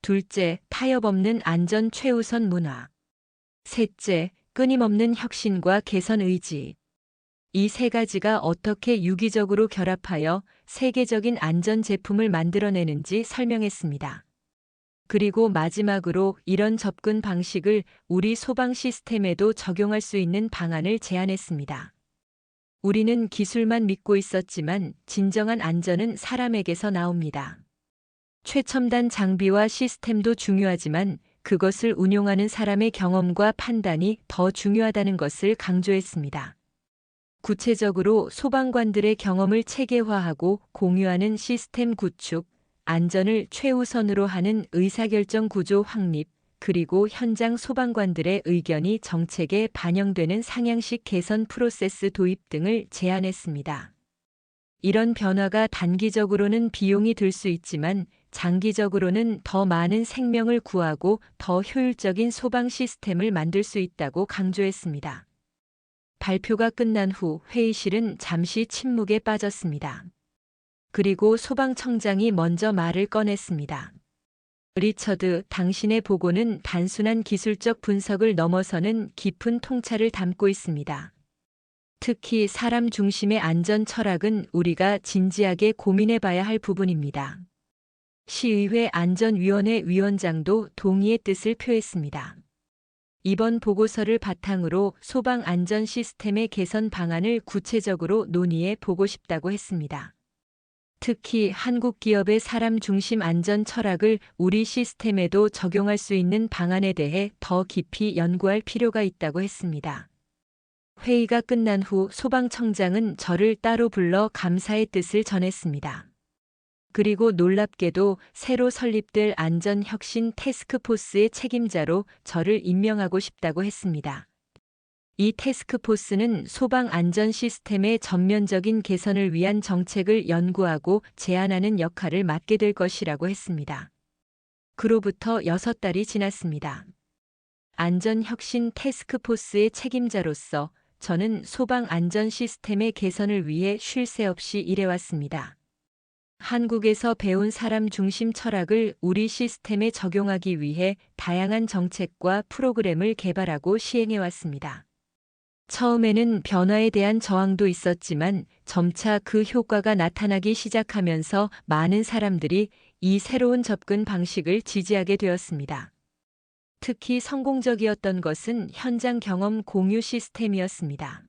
둘째, 타협 없는 안전 최우선 문화. 셋째, 끊임없는 혁신과 개선 의지. 이 3가지가 어떻게 유기적으로 결합하여 세계적인 안전 제품을 만들어내는지 설명했습니다. 그리고 마지막으로 이런 접근 방식을 우리 소방 시스템에도 적용할 수 있는 방안을 제안했습니다. 우리는 기술만 믿고 있었지만 진정한 안전은 사람에게서 나옵니다. 최첨단 장비와 시스템도 중요하지만 그것을 운용하는 사람의 경험과 판단이 더 중요하다는 것을 강조했습니다. 구체적으로 소방관들의 경험을 체계화하고 공유하는 시스템 구축, 안전을 최우선으로 하는 의사결정 구조 확립, 그리고 현장 소방관들의 의견이 정책에 반영되는 상향식 개선 프로세스 도입 등을 제안했습니다. 이런 변화가 단기적으로는 비용이 들 수 있지만 장기적으로는 더 많은 생명을 구하고 더 효율적인 소방 시스템을 만들 수 있다고 강조했습니다. 발표가 끝난 후 회의실은 잠시 침묵에 빠졌습니다. 그리고 소방청장이 먼저 말을 꺼냈습니다. 리처드, 당신의 보고는 단순한 기술적 분석을 넘어서는 깊은 통찰을 담고 있습니다. 특히 사람 중심의 안전 철학은 우리가 진지하게 고민해 봐야 할 부분입니다. 시의회 안전위원회 위원장도 동의의 뜻을 표했습니다. 이번 보고서를 바탕으로 소방 안전 시스템의 개선 방안을 구체적으로 논의해 보고 싶다고 했습니다. 특히 한국 기업의 사람 중심 안전 철학을 우리 시스템에도 적용할 수 있는 방안에 대해 더 깊이 연구할 필요가 있다고 했습니다. 회의가 끝난 후 소방청장은 저를 따로 불러 감사의 뜻을 전했습니다. 그리고 놀랍게도 새로 설립될 안전혁신 태스크포스의 책임자로 저를 임명하고 싶다고 했습니다. 이 태스크포스는 소방 안전 시스템의 전면적인 개선을 위한 정책을 연구하고 제안하는 역할을 맡게 될 것이라고 했습니다. 그로부터 6달이 지났습니다. 안전혁신 태스크포스의 책임자로서 저는 소방 안전 시스템의 개선을 위해 쉴 새 없이 일해왔습니다. 한국에서 배운 사람 중심 철학을 우리 시스템에 적용하기 위해 다양한 정책과 프로그램을 개발하고 시행해왔습니다. 처음에는 변화에 대한 저항도 있었지만 점차 그 효과가 나타나기 시작하면서 많은 사람들이 이 새로운 접근 방식을 지지하게 되었습니다. 특히 성공적이었던 것은 현장 경험 공유 시스템이었습니다.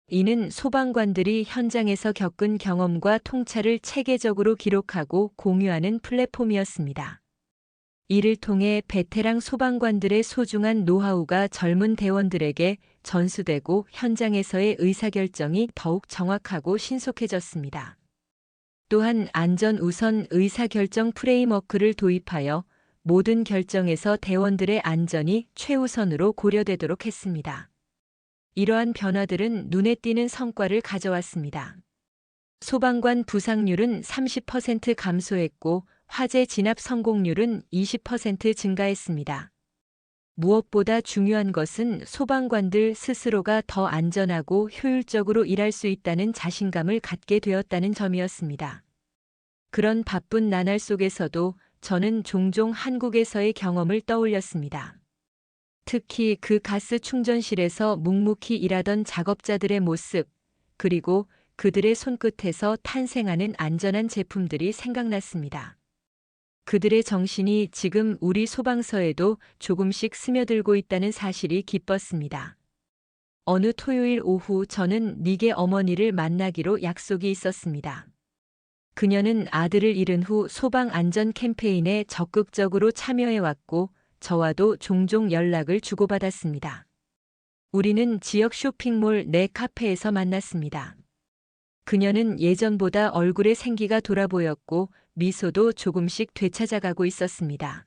이는 소방관들이 현장에서 겪은 경험과 통찰을 체계적으로 기록하고 공유하는 플랫폼이었습니다. 이를 통해 베테랑 소방관들의 소중한 노하우가 젊은 대원들에게 전수되고 현장에서의 의사결정이 더욱 정확하고 신속해졌습니다. 또한 안전 우선 의사결정 프레임워크를 도입하여 모든 결정에서 대원들의 안전이 최우선으로 고려되도록 했습니다. 이러한 변화들은 눈에 띄는 성과를 가져왔습니다. 소방관 부상률은 30% 감소했고 화재 진압 성공률은 20% 증가했습니다. 무엇보다 중요한 것은 소방관들 스스로가 더 안전하고 효율적으로 일할 수 있다는 자신감을 갖게 되었다는 점이었습니다. 그런 바쁜 나날 속에서도 저는 종종 한국에서의 경험을 떠올렸습니다. 특히 그 가스 충전실에서 묵묵히 일하던 작업자들의 모습, 그리고 그들의 손끝에서 탄생하는 안전한 제품들이 생각났습니다. 그들의 정신이 지금 우리 소방서에도 조금씩 스며들고 있다는 사실이 기뻤습니다. 어느 토요일 오후 저는 닉의 어머니를 만나기로 약속이 있었습니다. 그녀는 아들을 잃은 후 소방 안전 캠페인에 적극적으로 참여해왔고 저와도 종종 연락을 주고받았습니다. 우리는 지역 쇼핑몰 내 카페에서 만났습니다. 그녀는 예전보다 얼굴에 생기가 돌아 보였고 미소도 조금씩 되찾아가고 있었습니다.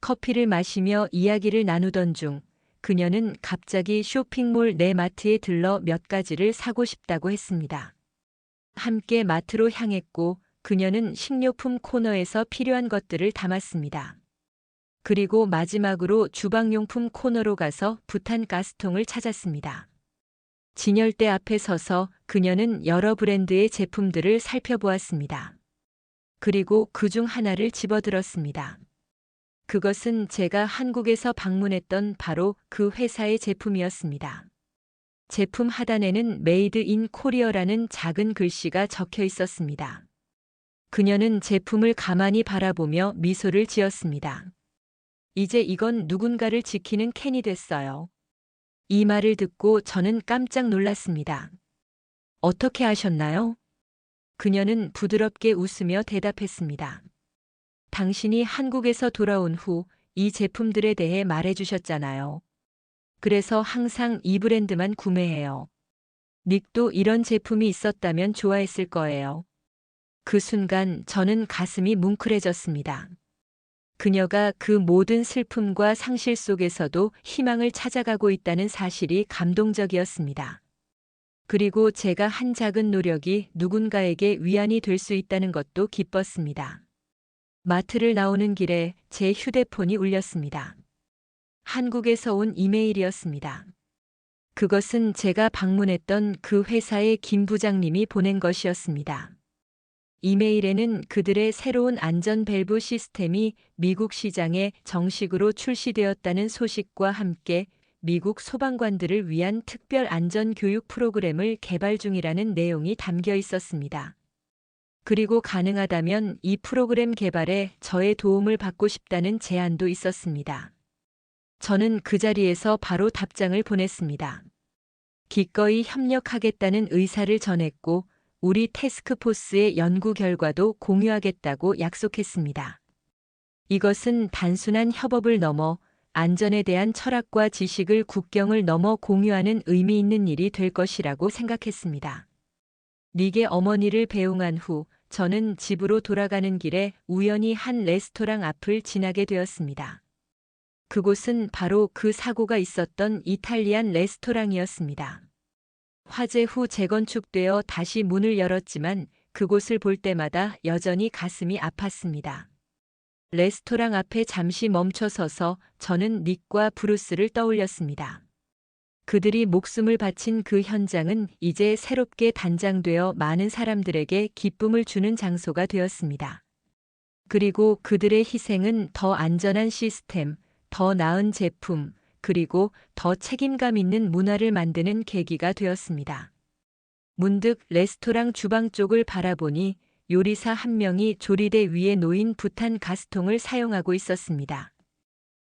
커피를 마시며 이야기를 나누던 중 그녀는 갑자기 쇼핑몰 내 마트에 들러 몇 가지를 사고 싶다고 했습니다. 함께 마트로 향했고 그녀는 식료품 코너에서 필요한 것들을 담았습니다. 그리고 마지막으로 주방용품 코너로 가서 부탄 가스통을 찾았습니다. 진열대 앞에 서서 그녀는 여러 브랜드의 제품들을 살펴보았습니다. 그리고 그중 하나를 집어들었습니다. 그것은 제가 한국에서 방문했던 바로 그 회사의 제품이었습니다. 제품 하단에는 메이드 인 코리어라는 작은 글씨가 적혀 있었습니다. 그녀는 제품을 가만히 바라보며 미소를 지었습니다. 이제 이건 누군가를 지키는 캔이 됐어요. 이 말을 듣고 저는 깜짝 놀랐습니다. 어떻게 아셨나요? 그녀는 부드럽게 웃으며 대답했습니다. 당신이 한국에서 돌아온 후 이 제품들에 대해 말해주셨잖아요. 그래서 항상 이 브랜드만 구매해요. 닉도 이런 제품이 있었다면 좋아했을 거예요. 그 순간 저는 가슴이 뭉클해졌습니다. 그녀가 그 모든 슬픔과 상실 속에서도 희망을 찾아가고 있다는 사실이 감동적이었습니다. 그리고 제가 한 작은 노력이 누군가에게 위안이 될 수 있다는 것도 기뻤습니다. 마트를 나오는 길에 제 휴대폰이 울렸습니다. 한국에서 온 이메일이었습니다. 그것은 제가 방문했던 그 회사의 김 부장님이 보낸 것이었습니다. 이메일에는 그들의 새로운 안전 밸브 시스템이 미국 시장에 정식으로 출시되었다는 소식과 함께 미국 소방관들을 위한 특별 안전 교육 프로그램을 개발 중이라는 내용이 담겨 있었습니다. 그리고 가능하다면 이 프로그램 개발에 저의 도움을 받고 싶다는 제안도 있었습니다. 저는 그 자리에서 바로 답장을 보냈습니다. 기꺼이 협력하겠다는 의사를 전했고 우리 태스크포스의 연구 결과도 공유하겠다고 약속했습니다. 이것은 단순한 협업을 넘어 안전에 대한 철학과 지식을 국경을 넘어 공유하는 의미 있는 일이 될 것이라고 생각했습니다. 닉의 어머니를 배웅한 후 저는 집으로 돌아가는 길에 우연히 한 레스토랑 앞을 지나게 되었습니다. 그곳은 바로 그 사고가 있었던 이탈리안 레스토랑이었습니다. 화재 후 재건축되어 다시 문을 열었지만 그곳을 볼 때마다 여전히 가슴이 아팠습니다. 레스토랑 앞에 잠시 멈춰 서서 저는 닉과 브루스를 떠올렸습니다. 그들이 목숨을 바친 그 현장은 이제 새롭게 단장되어 많은 사람들에게 기쁨을 주는 장소가 되었습니다. 그리고 그들의 희생은 더 안전한 시스템, 더 나은 제품, 그리고 더 책임감 있는 문화를 만드는 계기가 되었습니다. 문득 레스토랑 주방 쪽을 바라보니 요리사 한 명이 조리대 위에 놓인 부탄 가스통을 사용하고 있었습니다.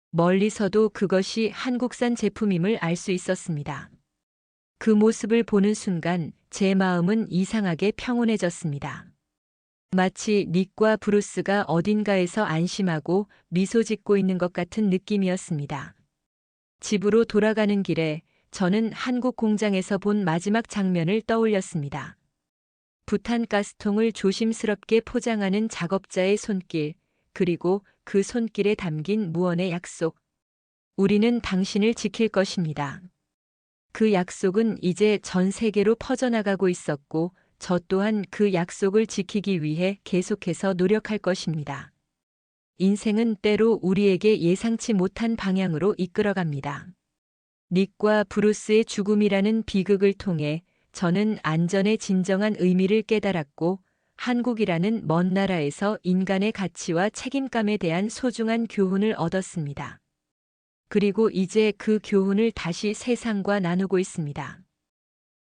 멀리서도 그것이 한국산 제품임을 알 수 있었습니다. 그 모습을 보는 순간 제 마음은 이상하게 평온해졌습니다. 마치 닉과 브루스가 어딘가에서 안심하고 미소 짓고 있는 것 같은 느낌이었습니다. 집으로 돌아가는 길에 저는 한국 공장에서 본 마지막 장면을 떠올렸습니다. 부탄 가스통을 조심스럽게 포장하는 작업자의 손길, 그리고 그 손길에 담긴 무언의 약속. 우리는 당신을 지킬 것입니다. 그 약속은 이제 전 세계로 퍼져나가고 있었고, 저 또한 그 약속을 지키기 위해 계속해서 노력할 것입니다. 인생은 때로 우리에게 예상치 못한 방향으로 이끌어갑니다. 닉과 브루스의 죽음이라는 비극을 통해 저는 안전의 진정한 의미를 깨달았고, 한국이라는 먼 나라에서 인간의 가치와 책임감에 대한 소중한 교훈을 얻었습니다. 그리고 이제 그 교훈을 다시 세상과 나누고 있습니다.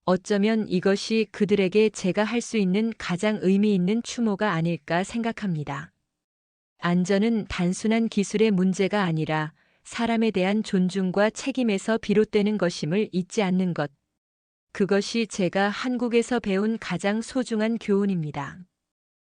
어쩌면 이것이 그들에게 제가 할 수 있는 가장 의미 있는 추모가 아닐까 생각합니다. 안전은 단순한 기술의 문제가 아니라 사람에 대한 존중과 책임에서 비롯되는 것임을 잊지 않는 것. 그것이 제가 한국에서 배운 가장 소중한 교훈입니다.